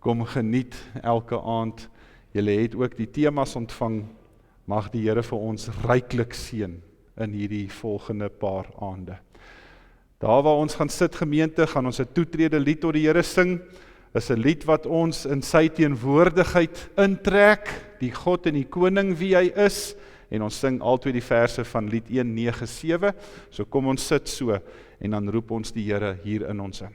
kom geniet elke aand. Julle het ook die temas ontvang. Mag die Here vir ons ryklik seën in hierdie volgende paar aande. Daar waar ons gaan sit gemeente, gaan ons 'n toetrede lied tot die Here sing. Is 'n lied wat ons in sy teenwoordigheid intrek, die God en die koning wie hy is, en ons sing altyd die verse van lied 197, so kom ons sit so, en dan roep ons die Here hier in ons in.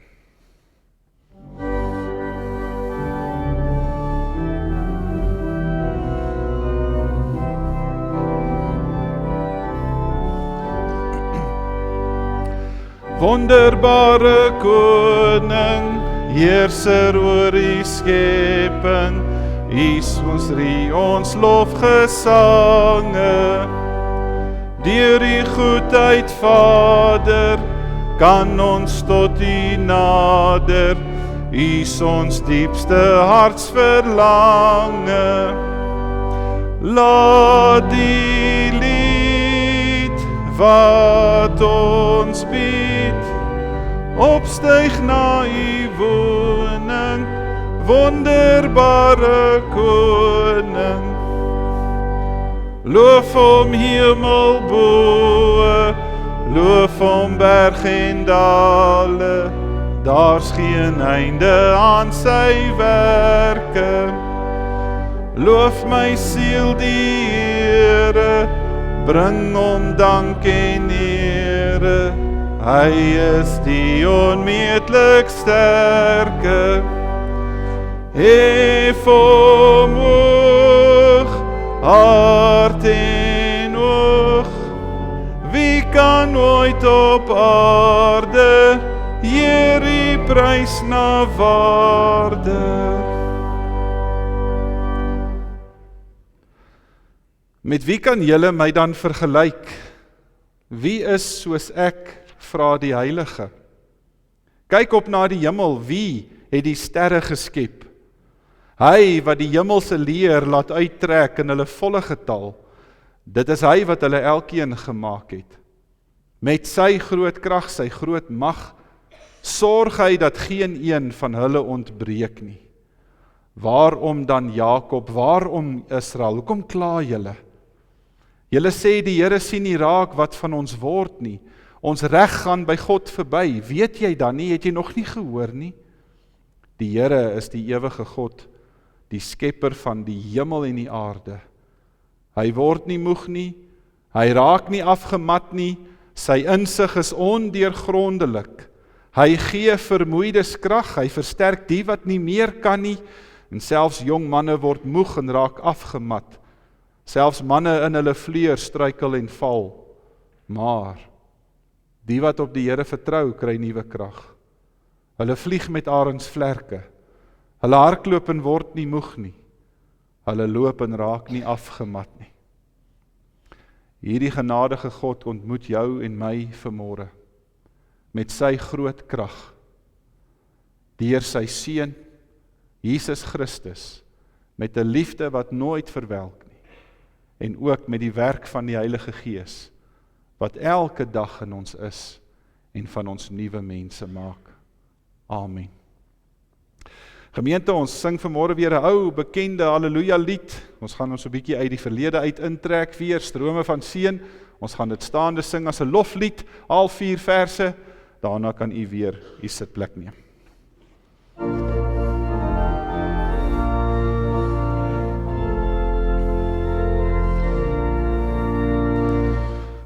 Wonderbare koning, heerser oor die skepping, is ons lofgesange. Deur die goedheid Vader, kan ons tot U nader, is ons diepste hartsverlange. Laat die lied wat ons bied, opstyg na U woning, wonderbare koning. Loof hom hemelbo, loof hom berg en dale, daar's geen einde aan sy werke. Loof my siel die Here, bring hom dank en ere, hy is die onmeetlik sterke. Hef hom hoog, hart en oog, wie kan ooit op aarde Heer U prys na waarde? Met wie kan julle my dan vergelyk? Wie is soos ek, vra die Heilige? Kyk op na die hemel, wie het die sterre geskep? Hy wat die hemelse leer laat uittrek in hulle volle getal, dit is hy wat hulle elkeen gemaak het. Met sy groot krag, sy groot mag, sorg hy dat geen een van hulle ontbreek nie. Waarom dan Jakob, waarom Israel, hoekom kla julle? Julle sê die Here sien nie raak wat van ons word nie, ons reg gaan by God verby, weet jy dan nie, het jy nog nie gehoor nie? Die Here is die ewige God, die skepper van die hemel en die aarde. Hy word nie moeg nie, hy raak nie afgemat nie, sy insig is ondeurgrondelik. Hy gee vermoeides krag, hy versterk die wat nie meer kan nie, en selfs jong manne word moeg en raak afgemat. Selfs manne in hulle vleuer struikel en val. Maar die wat op die Here vertrou, kry nuwe krag. Hulle vlieg met arensvlerke. Hulle hardloop en word nie moeg nie. Hulle loop en raak nie afgemat nie. Hierdie genadige God ontmoet jou en my vanmôre met sy groot krag. Deur sy seun Jesus Christus met 'n liefde wat nooit verwelk nie en ook met die werk van die Heilige Gees wat elke dag in ons is en van ons nuwe mense maak. Amen. Gemeente, ons sing vanmôre weer 'n ou bekende Halleluja lied. Ons gaan ons 'n bietjie uit die verlede uit intrek weer, strome van seën. Ons gaan dit staande sing as 'n loflied, al 4 verse. Daarna kan u weer u sitplek neem.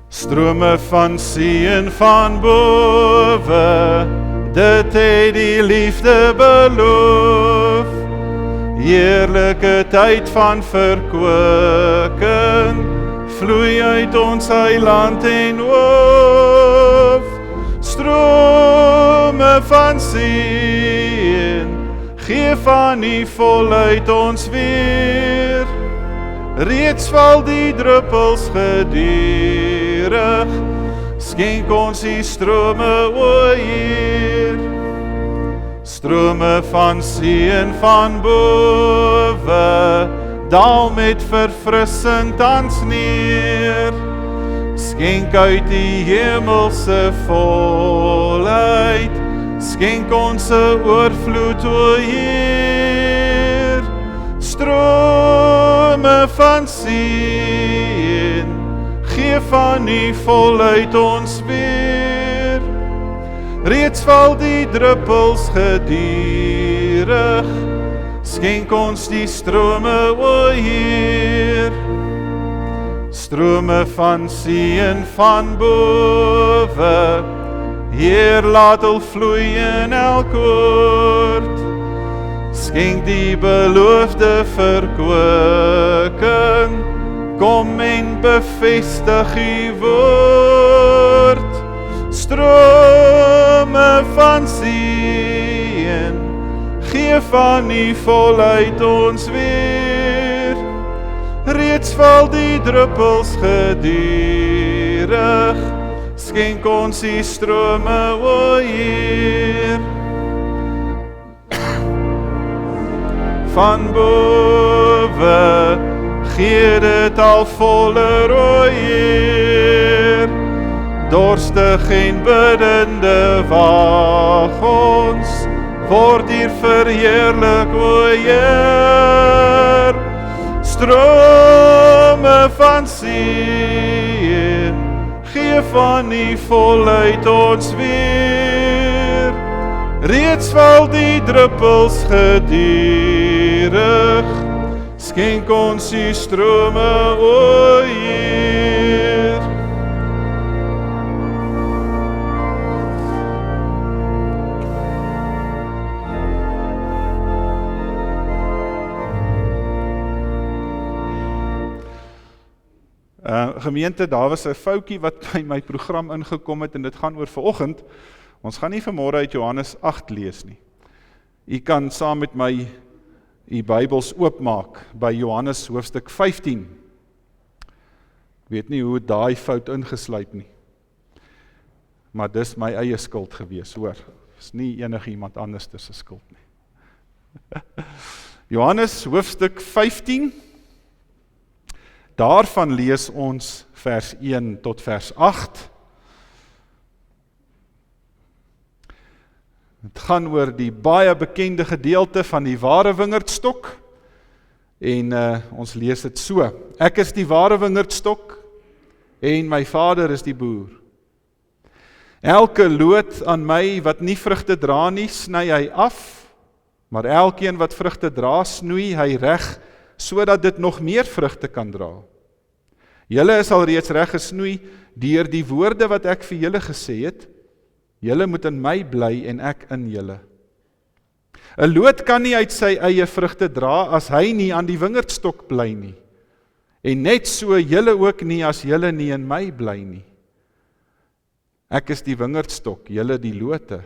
Strome van seën van bowe, dit het die liefde beloof. Heerlike tyd van verkwikking, vloei uit ons eiland en hoof. Strome van seën, gee van die voluit ons weer. Reeds val die druppels gedurig, skenk ons die strome o Heer. Strome van seën van bowe, daal met verfrissing tans neer. Skenk uit die hemelse volheid, skenk ons 'n oorvloed o Heer. van seën, gee van U voluit ons weer. Reeds val die druppels gedurig, skenk ons die strome, o Heer. Strome van seën van bowe, Heer, laat hulle vloei in elk oord. Skenk die beloofde verkwikking, kom en bevestig U woord. Strome van seën, gee van U voluit ons weer. Reeds val die druppels gedurig, skenk ons die strome, o Heer. Van bowe, gee dit al voller, o Heer. Dorstig en biddende wag ons, word hier verheerlik, o Heer. Strome van seën, gee van U voluit ons weer. Reeds val die druppels gedurig, skenk ons U strome, o Heer. Gemeente, daar was 'n foutjie wat by my program ingekom het en dit gaan oor vanoggend. Ons gaan nie vanmôre uit Johannes 8 lees nie. U kan saam met my U Bybels oopmaak by Johannes hoofstuk 15. Ek weet nie hoe daai fout ingesluip nie. Maar dis my eie skuld gewees, hoor. Is nie enige iemand anders se skuld nie. Johannes hoofstuk 15. Daarvan lees ons vers 1 tot vers 8. Het gaan oor die baie bekende gedeelte van die ware wingerdstok. En ons lees dit so. Ek is die ware wingerdstok en my Vader is die boer. Elke loot aan my wat nie vrugte dra nie, sny hy af, maar elkeen wat vrugte dra, snoei hy reg, sodat dit nog meer vrugte kan dra. Julle is al reeds reg gesnoei deur die woorde wat ek vir julle gesê het. Julle moet in my bly en ek in julle. 'n Loot kan nie uit sy eie vrugte dra as hy nie aan die wingerdstok bly nie. En net so julle ook nie as julle nie in my bly nie. Ek is die wingerdstok, julle die lote.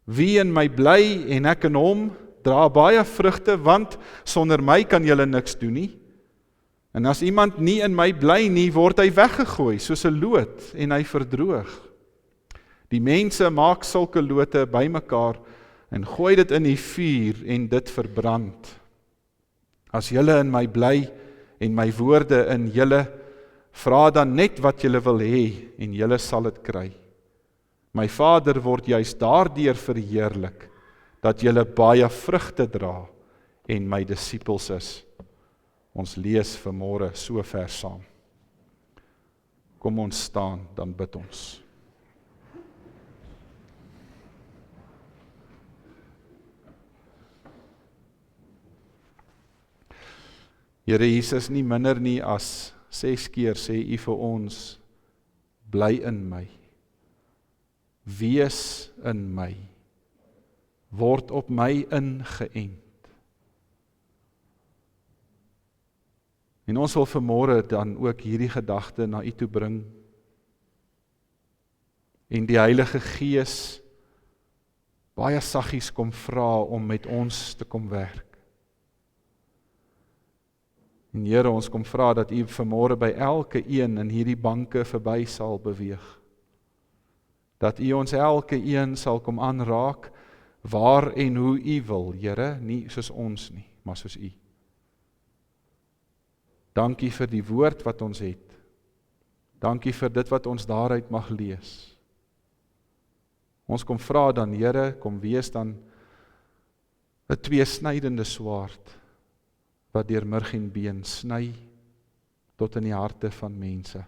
Wie in my bly en ek in hom, dra baie vrugte, want sonder my kan julle niks doen nie. En as iemand nie in my bly nie, word hy weggegooi, soos 'n loot, en hy verdroog. Die mense maak sulke lote bymekaar, en gooi dit in die vuur, en dit verbrand. As julle in my bly, en my woorde in julle, vra dan net wat julle wil hê, en julle sal dit kry. My Vader word juist daardeur verheerlik, dat julle baie vrugte dra, en my disippels is. Ons lees vanmôre so ver saam. Kom ons staan, dan bid ons. Here Jesus, nie minder nie as 6 keer sê U vir ons, bly in my, wees in my, word op my ingeënt. En ons wil vanmôre dan ook hierdie gedagte na U toe bring, en die Heilige Gees baie saggies kom vra om met ons te kom werk. En Here, ons kom vra dat U vanmôre by elke een in hierdie banke verby sal beweeg. Dat U ons elke een sal kom aanraak, waar en hoe U wil, Here, nie soos ons nie, maar soos U. Dankie vir die woord wat ons het. Dankie vir dit wat ons daaruit mag lees. Ons kom vra dan, Here, kom wees dan 'n tweesnydende swaard, wat deur murg en been sny tot in die harte van mense.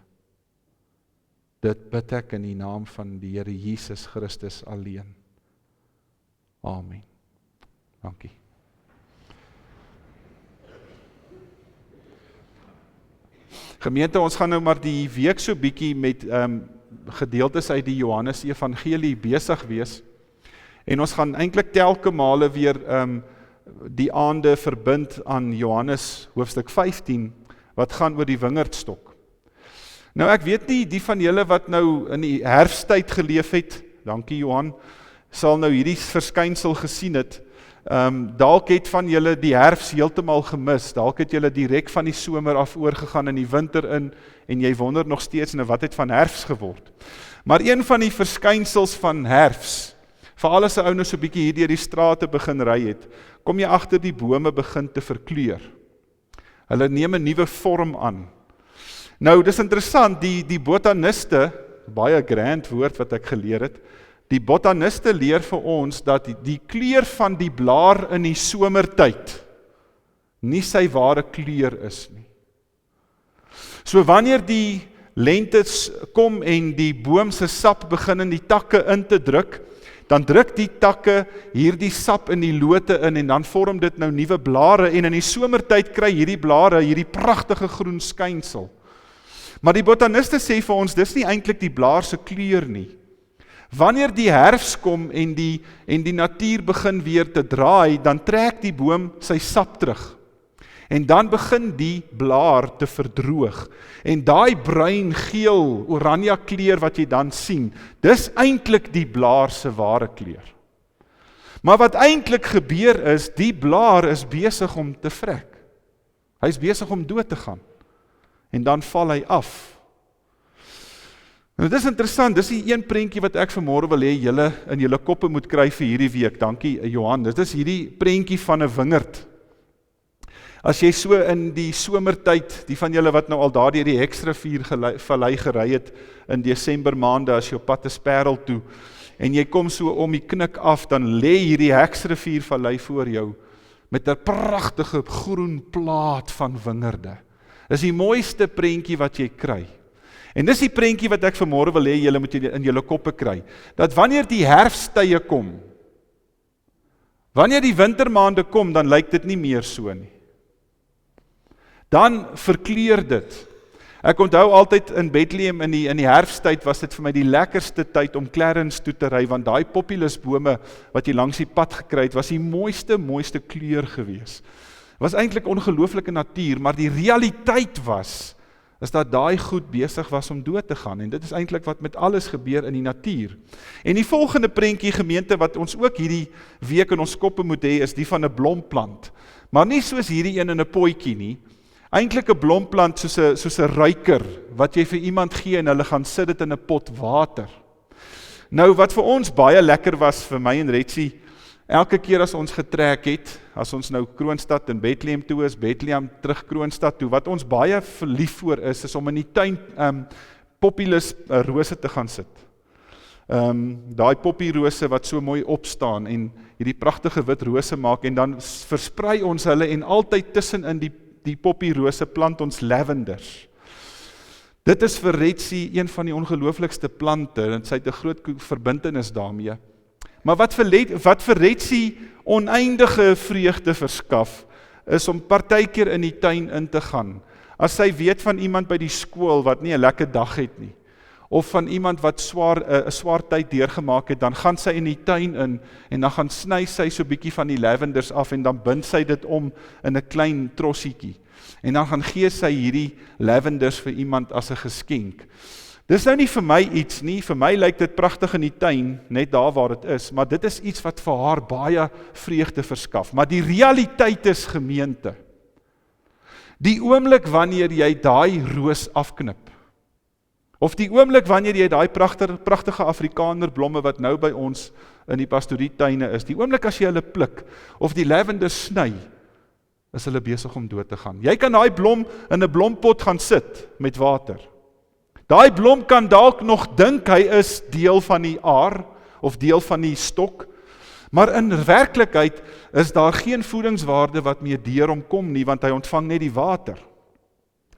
Dit bid ek in die naam van die Here Jesus Christus alleen. Amen. Dankie. Gemeente, ons gaan nou maar die week so bietjie met gedeeltes uit die Johannes Evangelie besig wees. En ons gaan eintlik telke male weer die aande verbind aan Johannes hoofstuk 15, wat gaan oor die wingerdstok. Nou ek weet nie, die van julle wat nou in die herfsttyd geleef het, dankie Johan, sal nou hierdie verskynsel gesien het. Dalk het van julle die herfs heeltemal gemis, dalk het julle direk van die somer af oorgegaan in die winter in, en jy wonder nog steeds, nou wat het van herfs geword. Maar een van die verskynsels van herfs, veral as 'n ou nou so bietjie hier deur die strate begin ry het, kom jy agter die bome begin te verkleur. Hulle neem 'n nuwe vorm aan. Nou, dis interessant, die botaniste, baie grand woord wat ek geleer het, die botaniste leer vir ons dat die kleur van die blaar in die somertyd nie sy ware kleur is nie. So wanneer die lente kom en die boom se sap begin in die takke in te druk, dan druk die takke hierdie sap in die lote in en dan vorm dit nou nuwe blare en in die somertyd kry hierdie blare hierdie pragtige groen skynsel. Maar die botaniste sê vir ons, dis nie eintlik die blaar se kleur nie. Wanneer die herfs kom en die natuur begin weer te draai, dan trek die boom sy sap terug. En dan begin die blaar te verdroog. En daai bruin, geel, oranje kleur wat jy dan sien, dis eintlik die blaar se ware kleur. Maar wat eintlik gebeur is, die blaar is besig om te vrek. Hy is besig om dood te gaan. En dan val hy af. Nou, dit is interessant, dis die een prentjie wat ek vanmôre wil hê julle in julle koppe moet kry vir hierdie week. Dankie Johan. Dit is hierdie prentjie van 'n wingerd. As jy so in die somertyd, die van julle wat nou al daar deur die Heksrivier vallei gery het in Desember maande as jy op pad is Parel toe, en jy kom so om die knik af, dan lê hierdie Heksrivier vallei voor jou met 'n pragtige groen plaat van wingerde. Dis die mooiste prentjie wat jy kry. En dis die prentjie wat ek vanmôre wil hê julle moet in julle koppe kry. Dat wanneer die herfsttye kom, wanneer die wintermaande kom, dan lyk dit nie meer so nie. Dan verkleur dit. Ek onthou altyd in Bethlehem in die herfsttyd was dit vir my die lekkerste tyd om Clarence toe te ry, want daai populusbome wat jy langs die pad gekry het, was die mooiste kleur gewees. Was eintlik ongelooflike natuur, maar die realiteit is dat daai goed besig was om dood te gaan, en dit is eintlik wat met alles gebeur in die natuur. En die volgende prentjie gemeente wat ons ook hierdie week in ons koppe moet hê, is die van 'n blomplant. Maar nie soos hierdie een in 'n potjie nie, eintlik 'n blomplant soos 'n ruiker, wat jy vir iemand gee en hulle gaan sit dit in 'n pot water. Nou wat vir ons baie lekker was, vir my en Retsie, elke keer as ons getrek het, as ons nou Kroonstad en Bethlehem toe is, Bethlehem terug Kroonstad toe, wat ons baie verlief voor is om in die tuin populus rose te gaan sit. Daai poppierose wat so mooi opstaan en hierdie pragtige wit rose maak, en dan versprei ons hulle en altyd tussenin die poppierose plant ons lavenders. Dit is vir Retsie een van die ongelooflikste plante, en sy het 'n groot verbintenis daarmee. Maar wat vir Retsie oneindige vreugde verskaf, is om partykeer in die tuin in te gaan. As sy weet van iemand by die skool wat nie 'n lekker dag het nie, of van iemand wat 'n swaar tyd deurgemaak het, dan gaan sy in die tuin in, en dan gaan sny sy so bietjie van die lavenders af, en dan bind sy dit om in 'n klein trossietjie. En dan gaan gee sy hierdie lavenders vir iemand as 'n geskenk. Dis nou nie vir my iets nie, vir my lyk dit pragtig in die tuin, net daar waar dit is, maar dit is iets wat vir haar baie vreugde verskaf. Maar die realiteit is gemeente. Die oomblik wanneer jy daai roos afknip, of die oomblik wanneer jy daai pragtige Afrikaner blomme wat nou by ons in die pastorietuine is, die oomblik as jy hulle pluk, of die lavender sny, is hulle besig om dood te gaan. Jy kan daai blom in 'n blompot gaan sit met water. Daai blom kan dalk nog dink hy is deel van die aar, of deel van die stok, Maar in werklikheid is daar geen voedingswaarde wat meer deur hom kom nie, want hy ontvang net die water.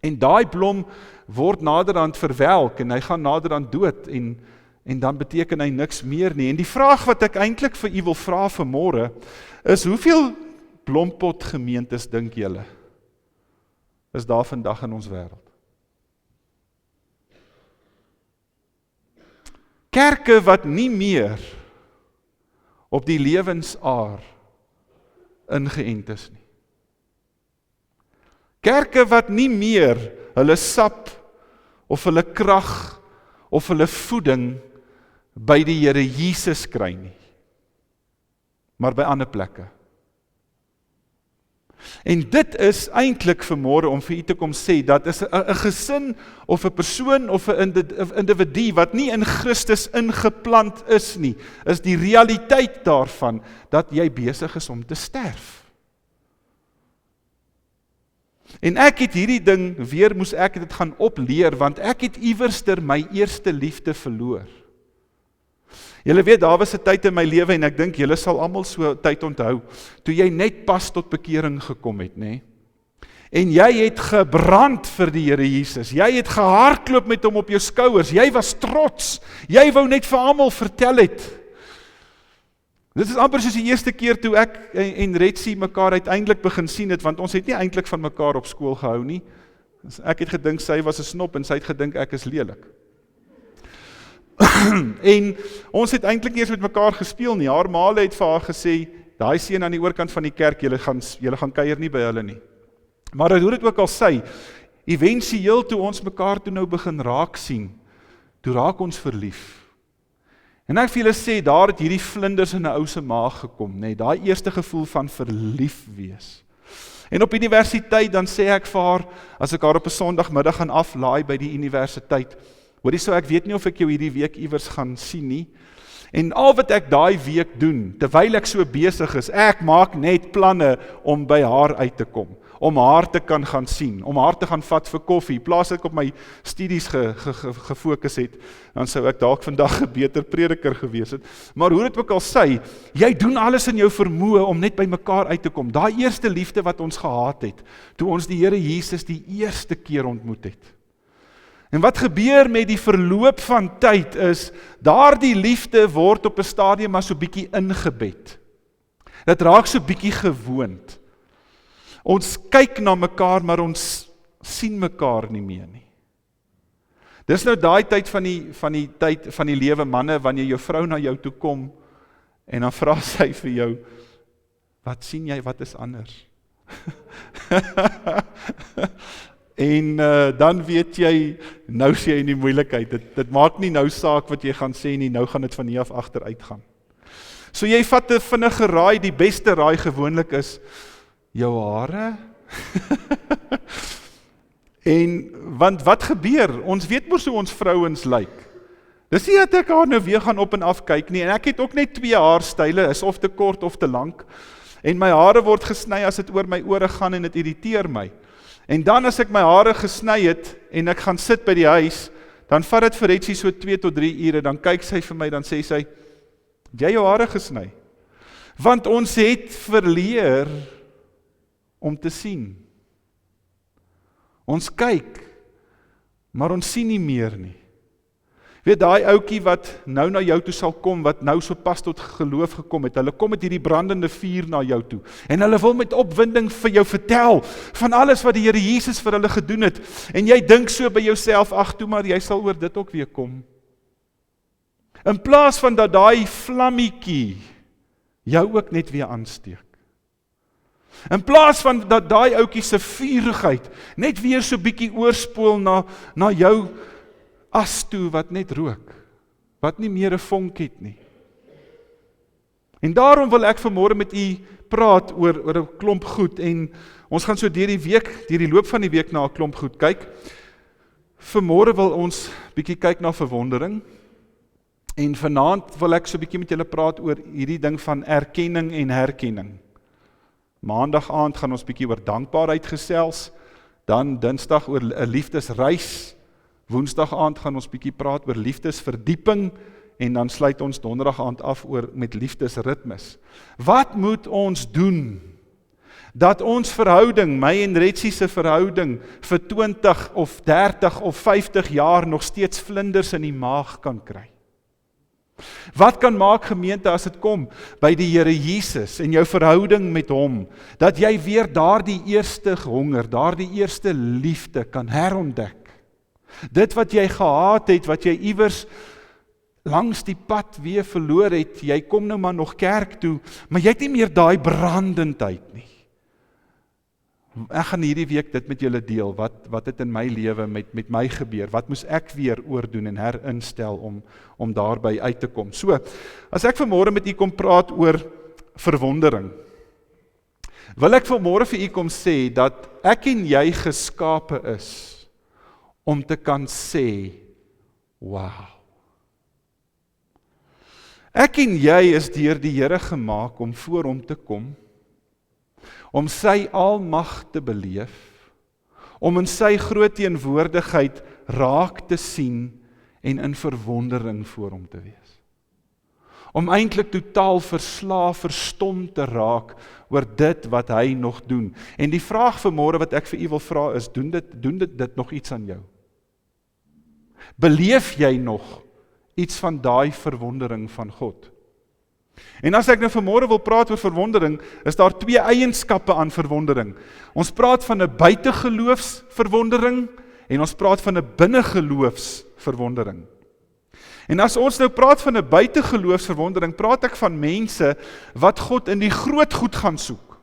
En daai blom word naderhand verwelk en hy gaan naderhand dood en dan beteken hy niks meer nie. En die vraag wat ek eintlik vir u wil vra vanmôre is, hoeveel blompot gemeentes dink julle is daar vandag in ons wêreld? Kerke wat nie meer op die lewensaar ingeënt is nie. Kerke wat nie meer hulle sap of hulle krag of hulle voeding by die Here Jesus kry nie, maar by ander plekke. En dit is eintlik vanmôre om vir u te kom sê, dat is 'n gesin of 'n persoon of 'n individu wat nie in Christus ingeplant is nie, is die realiteit daarvan dat jy besig is om te sterf. En ek het hierdie ding, weer moes ek dit gaan opleer, want ek het iewerster my eerste liefde verloor. Julle weet, daar was 'n tyd in my lewe, en ek dink julle sal almal so tyd onthou, toe jy net pas tot bekering gekom het, nê? En jy het gebrand vir die Here Jesus, jy het gehardloop met hom op jou skouers, jy was trots, jy wou net vir almal vertel het. Dit is amper soos die eerste keer toe ek en Retsie mekaar uiteindelik begin sien het, want ons het nie eintlik van mekaar op skool gehou nie. Ek het gedink sy was 'n snop en sy het gedink ek is lelik. En ons het eintlik nie eens met mekaar gespeel nie. Haar maale het vir haar gesê, daai seun aan die oorkant van die kerk, julle gaan kuier nie by hulle nie. Maar hoe dit ook al sy, éventueel toe ons mekaar toe nou begin raak sien, toe raak ons verlief. En ek vir julle sê, daar het hierdie vlinders in 'n ou se maag gekom, nê, daai eerste gevoel van verlief wees. En op universiteit dan sê ek vir haar, as ek haar op 'n Sondagmiddag gaan aflaai by die universiteit, hoorie so, ek weet nie of ek jou hierdie week iewers gaan sien nie. En al wat ek daai week doen, terwyl ek so besig is, ek maak net planne om by haar uit te kom, om haar te kan gaan sien, om haar te gaan vat vir koffie, plaas ek op my studies gefokus het, dan sou ek dalk vandag 'n beter prediker gewees het. Maar hoe dit ook al sy, jy doen alles in jou vermoë om net by mekaar uit te kom. Daai eerste liefde wat ons gehad het, toe ons die Here Jesus die eerste keer ontmoet het. En wat gebeur met die verloop van tyd is, daardie liefde word op 'n stadium maar so bietjie ingebed. Dit raak so bietjie gewoond. Ons kyk na mekaar, maar ons sien mekaar nie meer nie. Dis nou daai tyd van die lewe, manne, wanneer jou vrou na jou toe kom, en dan vra sy vir jou, wat sien jy, wat is anders? En dan weet jy, nou is jy in die moeilikheid, dit maak nie nou saak wat jy gaan sê nie, nou gaan dit van hier af agteruit gaan. So jy vat 'n vinnige raai, die beste raai gewoonlik is, jou hare? En, want wat gebeur? Ons weet mos hoe ons vrouens lyk. Dis nie dat ek haar nou weer gaan op en af kyk nie, en ek het ook net 2 haarstyle, is of te kort of te lank, en my hare word gesny as dit oor my ore gaan en dit irriteer my. En dan as ek my hare gesny het, en ek gaan sit by die huis, dan vat dit vir Retsie so 2 tot 3 ure, dan kyk sy vir my, dan sê sy, jy jou hare gesny? Want ons het verleer om te sien. Ons kyk, maar ons sien nie meer nie. Weet, daai ouetjie wat nou na jou toe sal kom, wat nou so pas tot geloof gekom het, hulle kom met hierdie brandende vuur na jou toe, en hulle wil met opwinding vir jou vertel, van alles wat die Here Jesus vir hulle gedoen het, en jy dink so by jouself, ag toe maar, jy sal oor dit ook weer kom. In plaas van dat daai vlammetjie jou ook net weer aansteek. In plaas van dat daai ouetjie se vurigheid net weer so bietjie oorspoel na jou as toe wat net rook, wat nie meer 'n vonk het nie. En daarom wil ek vanmôre met u praat oor 'n klomp goed, en ons gaan so deur die loop van die week na 'n klomp goed kyk. Vanmôre wil ons bietjie kyk na verwondering, en vanaand wil ek so bietjie met julle praat oor hierdie ding van erkenning en herkenning. Maandag aand gaan ons bietjie oor dankbaarheid gesels, dan Dinsdag oor 'n liefdesreis, Woensdag aand gaan ons bietjie praat oor liefdesverdieping, en dan sluit ons donderdag aand af met liefdesritmes. Wat moet ons doen dat ons verhouding, my en Retsie se verhouding, vir 20 of 30 of 50 jaar nog steeds vlinders in die maag kan kry? Wat kan maak gemeente as dit kom by die Here Jesus en jou verhouding met hom, dat jy weer daardie eerste honger, daardie eerste liefde kan herontdek? Dit wat jy gehaat het, wat jy iewers langs die pad weer verloor het, jy kom nou maar nog kerk toe, maar jy het nie meer daai brandendheid nie. Ek gaan hierdie week dit met julle deel, wat het in my lewe met my gebeur, wat moes ek weer oordoen en herinstel om daarby uit te kom. So, as ek vanmôre met u kom praat oor verwondering, wil ek vanmôre vir u kom sê, dat ek en jy geskape is, om te kan sê, wow. Ek en jy is deur die Here gemaak om voor hom te kom, om sy almag te beleef, om in sy groot teenwoordigheid raak te sien en in verwondering voor hom te wees. Om eintlik totaal verslaaf, verstom te raak oor dit wat hy nog doen. En die vraag vanmôre wat ek vir u wil vra is, doen dit nog iets aan jou? Beleef jy nog iets van daai verwondering van God? En as ek nou vanmôre wil praat oor verwondering, is daar twee eienskappe aan verwondering. Ons praat van 'n buitegeloofsverwondering en ons praat van 'n binnegeloofsverwondering. En as ons nou praat van 'n buitegeloofsverwondering, praat ek van mense wat God in die groot goed gaan soek.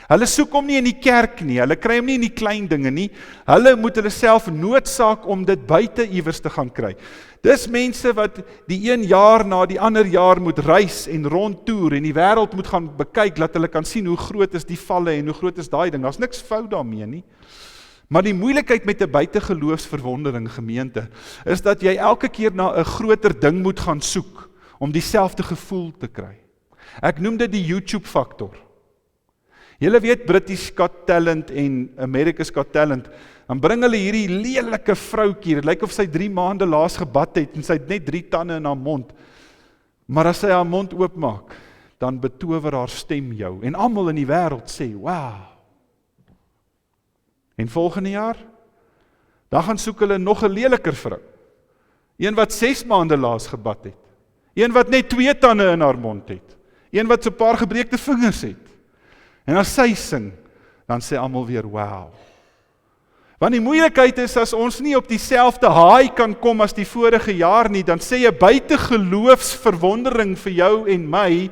Hulle soek hom nie in die kerk nie, hulle kry hom nie in die klein dinge nie, hulle moet hulle self noodsaak om dit buite iewers te gaan kry. Dis mense wat die een jaar na die ander jaar moet reis en rondtoer en die wêreld moet gaan bekyk, dat hulle kan sien hoe groot is die valle en hoe groot is daai ding. Daar's niks fout daarmee nie. Maar die moeilikheid met 'n buitegeloofsverwondering gemeente, is dat jy elke keer na 'n groter ding moet gaan soek, om dieselfde gevoel te kry. Ek noem dit die YouTube faktor. Julle weet British Got Talent en America's Got Talent, dan bring hulle hierdie lelike vroukie, dit lyk of sy 3 maande laas gebad het, en sy het net 3 tande in haar mond, maar as sy haar mond oopmaak, dan betower haar stem jou, en almal in die wêreld sê, wow. En volgende jaar, dan gaan soek hulle nog 'n leliker vrou, een wat 6 maande laas gebad het, een wat net 2 tande in haar mond het, een wat so 'n paar gebreekte vingers het, en as sy sing, dan sê almal weer, wow. Want die moeilikheid is, as ons nie op dieselfde haai kan kom as die vorige jaar nie, dan sê 'n buitegeloofsverwondering vir jou en my,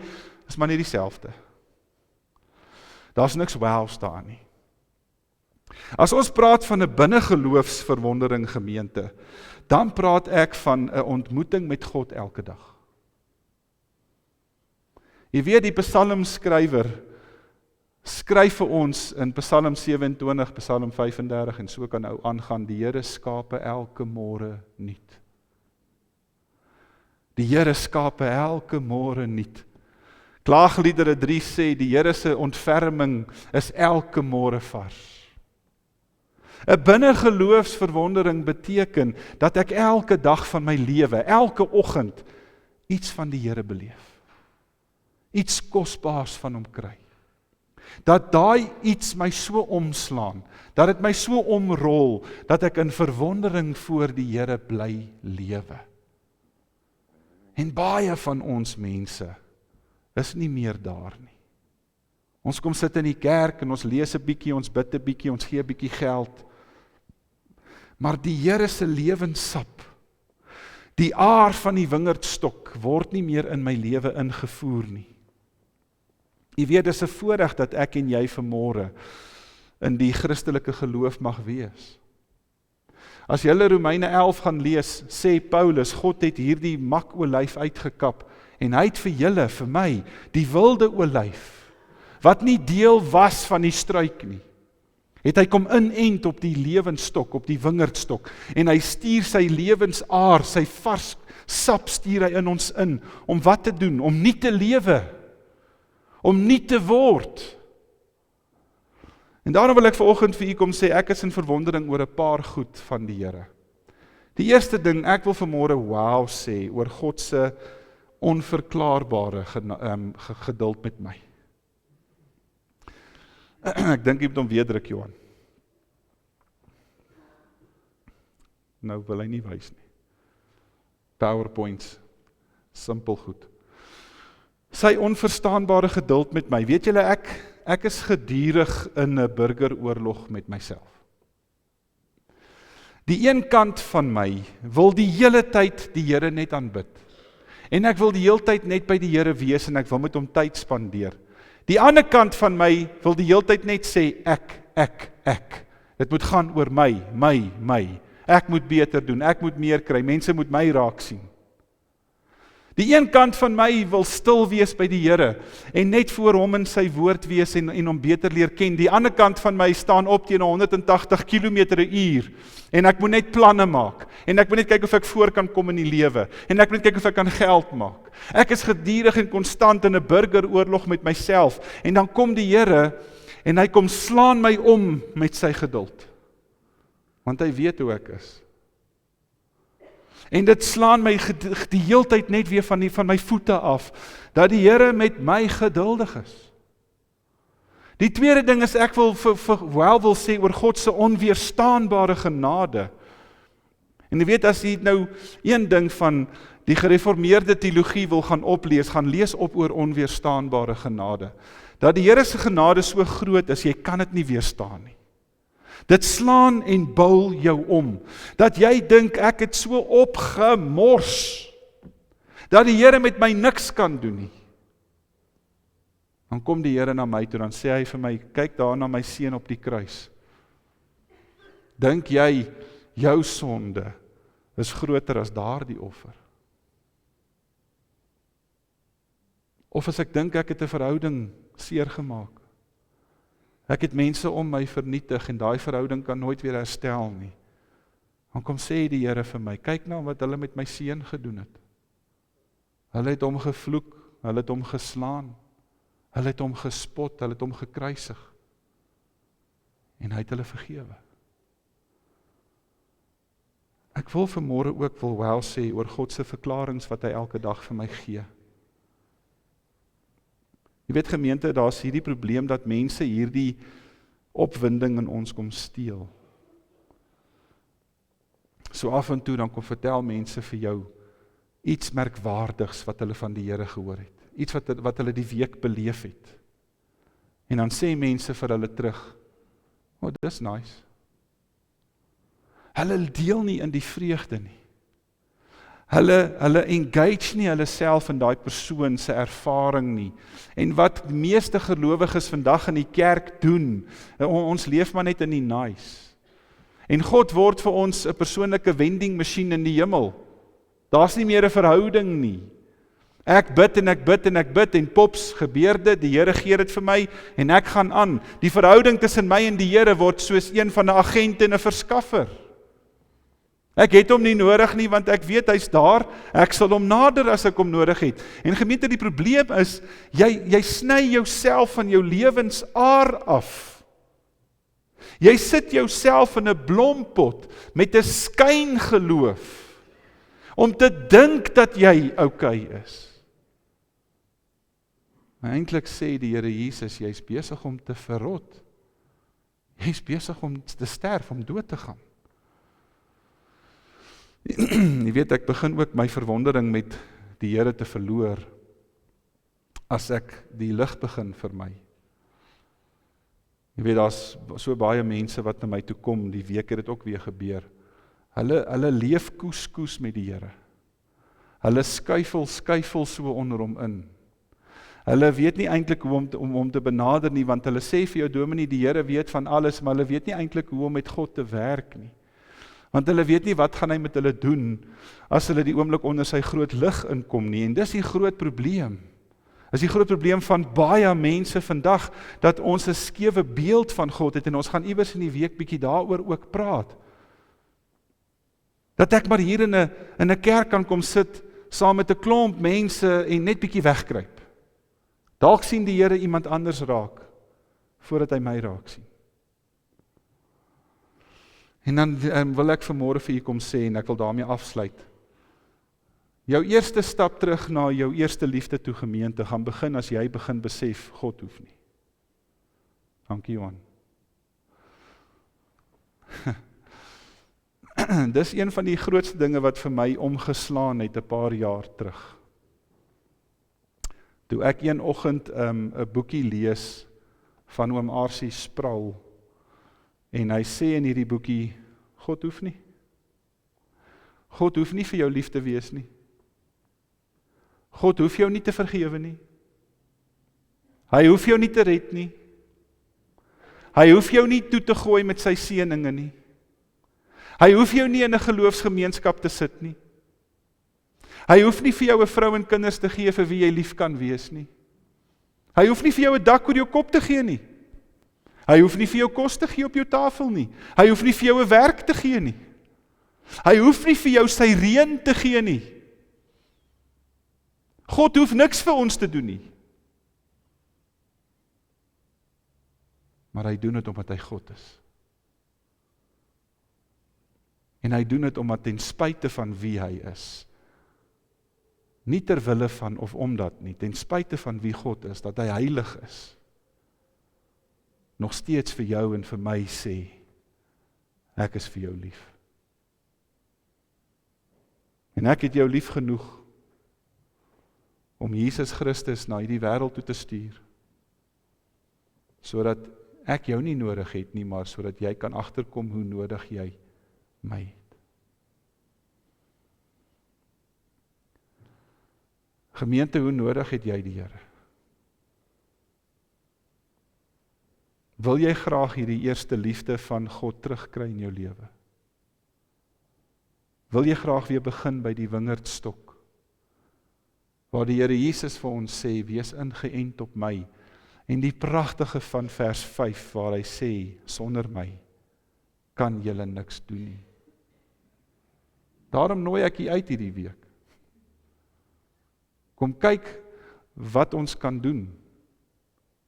is maar nie dieselfde. Daar's niks wows daar nie. As ons praat van 'n binnegeloofsverwondering gemeente, dan praat ek van 'n ontmoeting met God elke dag. Jy weet, die psalmskrywer skryf vir ons in Psalm 27, Psalm 35 en so kan nou aangaan, die Here skape elke môre nuut. Die Here skape elke môre nuut. Klaagliedere 3 sê, die Here se ontferming is elke môre vars. 'n Binnegeloofsverwondering beteken dat ek elke dag van my lewe, elke oggend, iets van die Here beleef. Iets kosbaars van hom kry. Dat daai iets my so omslaan, dat dit my so omrol, dat ek in verwondering voor die Here bly lewe. En baie van ons mense is nie meer daar nie. Ons kom sit in die kerk en ons lees 'n bietjie, ons bid 'n bietjie, ons gee 'n bietjie geld. Maar die Here se lewenssap, die aar van die wingerdstok, word nie meer in my lewe ingevoer nie. Jy weet, dis 'n voorreg dat ek en jy vanmôre in die Christelike geloof mag wees. As jy Romeine 11 gaan lees, sê Paulus, God het hierdie makolyf uitgekap, en hy het vir julle, vir my, die wilde olyf, wat nie deel was van die struik nie, het hy kom inent op die lewensstok, op die wingerdstok, en hy stuur sy lewensaar, sy vars sap stuur hy in ons in, om wat te doen? Om nie te lewe, om nie te word. En daarom wil ek vanoggend vir u kom sê, ek is in verwondering oor 'n paar goed van die Here. Die eerste ding, ek wil vanmôre wow sê oor God se onverklaarbare geduld met my. Ek dink jy moet hom weer druk, Johan. Nou wil hy nie wys nie. PowerPoints, simpel goed. Sy onverstaanbare geduld met my. Weet julle, ek is gedurig in 'n burgeroorlog met myself. Die een kant van my wil die hele tyd die Here net aanbid. En ek wil die hele tyd net by die Here wees en ek wil met hom tyd spandeer. Die ander kant van my wil die hele tyd net sê ek. Dit moet gaan oor my. Ek moet beter doen, ek moet meer kry, mense moet my raak sien. Die een kant van my wil stil wees by die Here en net voor hom in sy woord wees en hom beter leer ken. Die ander kant van my staan op teen 180 km/h en ek moet net planne maak en ek moet net kyk of ek voor kan kom in die lewe en ek moet net kyk of ek kan geld maak. Ek is gedurig en konstant in 'n burgeroorlog met myself en dan kom die Here en hy kom slaan my om met sy geduld. Want hy weet hoe ek is. En dit slaan my die heeltyd net weer van my voete af, dat die Here met my geduldig is. Die tweede ding is, ek wil wil sê oor God se onweerstaanbare genade. En jy weet, as jy nou een ding van die gereformeerde teologie wil gaan oplees, gaan lees op oor onweerstaanbare genade. Dat die Here se genade so groot is, jy kan dit nie weerstaan nie. Dit slaan en bul jou om, dat jy dink ek het so opgemors, dat die Here met my niks kan doen nie. Dan kom die Here na my toe, dan sê hy vir my, kyk daar na my seun op die kruis. Dink jy, jou sonde is groter as daardie offer? Of as ek dink ek het 'n verhouding seer gemaak, ek het mense om my vernietig en daai verhouding kan nooit weer herstel nie. Dan kom sê die Here vir my, kyk nou wat hulle met my seun gedoen het. Hulle het hom gevloek, hulle het hom geslaan, hulle het hom gespot, hulle het hom gekruisig. En hy het hulle vergewe. Ek wil vanmôre ook wel sê oor God se verklaringe wat hy elke dag vir my gee. Jy weet gemeente, daar is hierdie probleem dat mense hierdie opwinding in ons kom steel. So af en toe dan kom vertel mense vir jou iets merkwaardigs wat hulle van die Here gehoor het. Iets wat hulle die week beleef het. En dan sê mense vir hulle terug, dis nice. Hulle deel nie in die vreugde nie. Hulle engage nie hulle self in daai persoon se ervaring nie. En wat meeste gelowiges vandag in die kerk doen, ons leef maar net in die nice. En God word vir ons 'n persoonlike vending masjien in die hemel. Daar's nie meer 'n verhouding nie. Ek bid en pops gebeur dit, die Here gee dit vir my en ek gaan aan. Die verhouding tussen my en die Here word soos een van 'n agent en 'n verskaffer. Ek het hom nie nodig nie, want ek weet hy's daar, ek sal hom nader as ek hom nodig het. En gemeente, die probleem is, jy sny jouself van jou lewensaar af. Jy sit jouself in 'n blompot met 'n skyngeloof, om te dink dat jy okay is. Maar eintlik sê die Here Jesus, jy's besig om te verrot. Jy's besig om te sterf, om dood te gaan. Jy weet, ek begin ook my verwondering met die Here te verloor, as ek die lig begin vir my. Jy weet, daar's so baie mense wat na my toe kom, die week het dit ook weer gebeur. Hulle leef koes met die Here. Hulle skuifel so onder hom in. Hulle weet nie eintlik hoe om hom te benader nie, want hulle sê vir jou dominee, die Here weet van alles, maar hulle weet nie eintlik hoe om met God te werk nie. Want hulle weet nie wat gaan hy met hulle doen, as hulle die oomblik onder sy groot lig inkom nie, en dis die groot probleem. Is die groot probleem van baie mense vandag, dat ons 'n skewe beeld van God het, en ons gaan iewers in die week bietjie daaroor ook praat. Dat ek maar hier in 'n kerk kan kom sit, saam met 'n klomp mense, en net bietjie wegkruip. Dalk sien die Here iemand anders raak, voordat hy my raak sien. En dan wil ek vanmôre vir u kom sê, en ek wil daarmee afsluit. Jou eerste stap terug na jou eerste liefde toe gemeente, gaan begin as jy begin besef, God hoef nie. Dankie Johan. Dis een van die grootste dinge wat vir my omgeslaan het 'n paar jaar terug. Toe ek een oggend 'n boekie lees van oom R.C. Sproul, en hy sê in hierdie boekie, God hoef nie. God hoef nie vir jou lief te wees nie. God hoef jou nie te vergewe nie. Hy hoef jou nie te red nie. Hy hoef jou nie toe te gooi met sy seëninge nie. Hy hoef jou nie in 'n geloofsgemeenskap te sit nie. Hy hoef nie vir jou 'n vrou en kinders te gee vir wie jy lief kan wees nie. Hy hoef nie vir jou 'n dak oor jou kop te gee nie. Hy hoef nie vir jou kos te gee op jou tafel nie. Hy hoef nie vir jou 'n werk te gee nie. Hy hoef nie vir jou sy reën te gee nie. God hoef niks vir ons te doen nie. Maar hy doen dit omdat hy God is. En hy doen dit omdat ten spyte van wie hy is, nie ter wille van of omdat nie, ten spyte van wie God is, dat hy heilig is, nog steeds vir jou en vir my sê, ek is vir jou lief. En ek het jou lief genoeg om Jesus Christus na hierdie wêreld toe te stuur, sodat ek jou nie nodig het nie, maar sodat jy kan agterkom hoe nodig jy my het. Gemeente, hoe nodig het jy die Here? Wil jy graag hierdie eerste liefde van God terugkry in jou lewe? Wil jy graag weer begin by die wingerdstok, waar die Here Jesus vir ons sê, wees ingeënt op my, en die pragtige van vers 5, waar hy sê, sonder my kan julle niks doen nie. Daarom nooi ek u uit hierdie week. Kom kyk wat ons kan doen,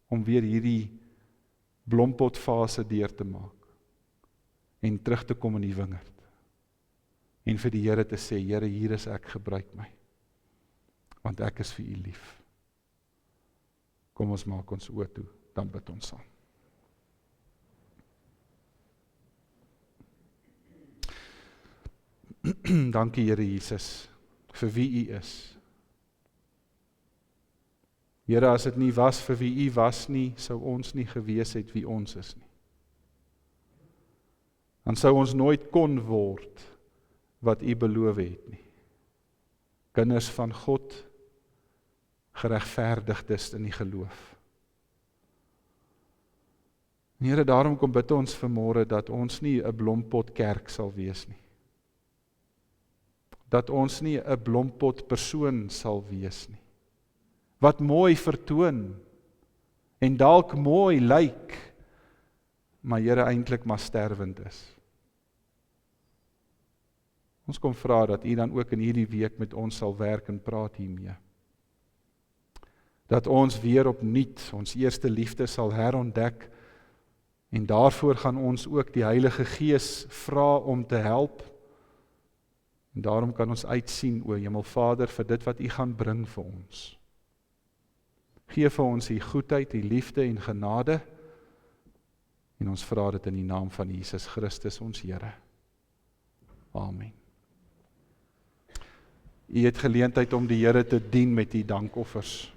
om weer hierdie blompotfase deur te maak, en terug te kom in die wingerd, en vir die Here te sê, Here, hier is ek, gebruik my, want ek is vir u lief. Kom ons maak ons oë toe, dan bid ons saam. Dankie Here Jesus, vir wie u is. Here, as dit nie was vir wie u was nie, sou ons nie gewees het wie ons is nie. Dan sou ons nooit kon word wat u beloof het nie. Kinders van God, geregverdigdes in die geloof. Here, daarom kom bid ons vanmôre dat ons nie 'n blompot kerk sal wees nie. Dat ons nie 'n blompot persoon sal wees nie. Wat mooi vertoon en dalk mooi lyk, maar Here eintlik maar sterwend is. Ons kom vra dat u dan ook in hierdie week met ons sal werk en praat hiermee. Dat ons weer opnuut ons eerste liefde sal herontdek, en daarvoor gaan ons ook die Heilige Gees vra om te help. En daarom kan ons uitsien, o Hemelvader, vir dit wat u gaan bring vir ons. Geef vir ons die goedheid, die liefde en genade, en ons vra dit in die naam van Jesus Christus, ons Here. Amen. U het geleentheid om die Here te dien met die dankoffers.